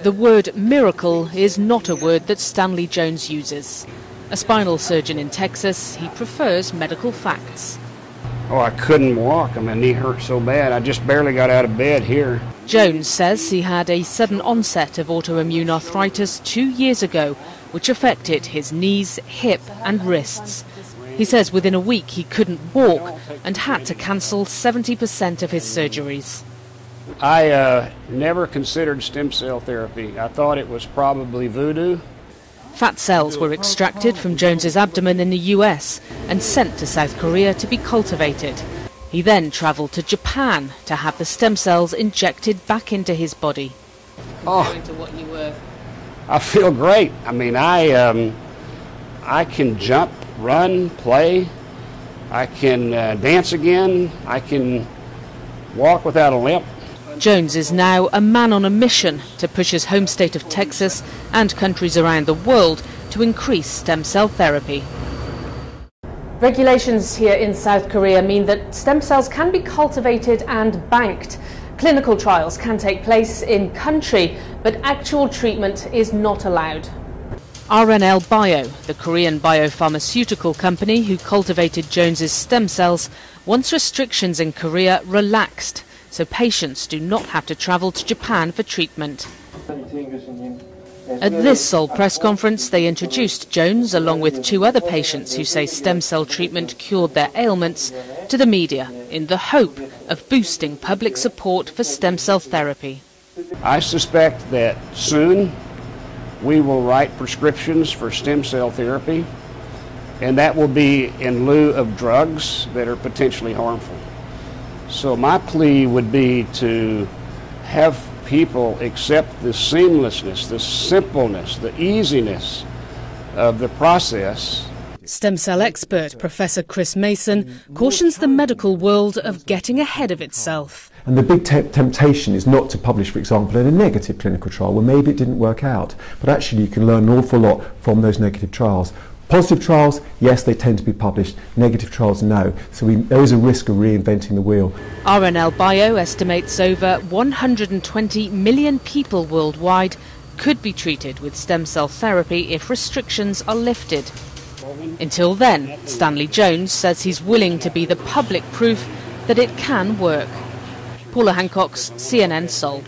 The word miracle is not a word that Stanley Jones uses. A spinal surgeon in Texas, he prefers medical facts. Oh, I couldn't walk. My knee hurt so bad. I just barely got out of bed here. Jones says he had a sudden onset of autoimmune arthritis 2 years ago, which affected his knees, hip and wrists. He says within a week he couldn't walk and had to cancel 70% of his surgeries. I never considered stem cell therapy. I thought it was probably voodoo. Fat cells were extracted from Jones's abdomen in the US and sent to South Korea to be cultivated. He then travelled to Japan to have the stem cells injected back into his body. Oh, I feel great. I mean, I can jump, run, play. I can dance again. I can walk without a limp. Jones is now a man on a mission to push his home state of Texas and countries around the world to increase stem cell therapy. Regulations here in South Korea mean that stem cells can be cultivated and banked. Clinical trials can take place in country, but actual treatment is not allowed. RNL Bio, the Korean biopharmaceutical company who cultivated Jones's stem cells, wants restrictions in Korea relaxed, so patients do not have to travel to Japan for treatment. At this Seoul press conference, they introduced Jones, along with 2 other patients who say stem cell treatment cured their ailments, to the media in the hope of boosting public support for stem cell therapy. I suspect that soon we will write prescriptions for stem cell therapy, and that will be in lieu of drugs that are potentially harmful. So my plea would be to have people accept the seamlessness, the simpleness, the easiness of the process. Stem cell expert Professor Chris Mason cautions the medical world of getting ahead of itself. And the big temptation is not to publish, for example, in a negative clinical trial where maybe it didn't work out, but actually you can learn an awful lot from those negative trials. Positive trials, yes, they tend to be published. Negative trials, no. So there is a risk of reinventing the wheel. RNL Bio estimates over 120 million people worldwide could be treated with stem cell therapy if restrictions are lifted. Until then, Stanley Jones says he's willing to be the public proof that it can work. Paula Hancock's CNN Seoul.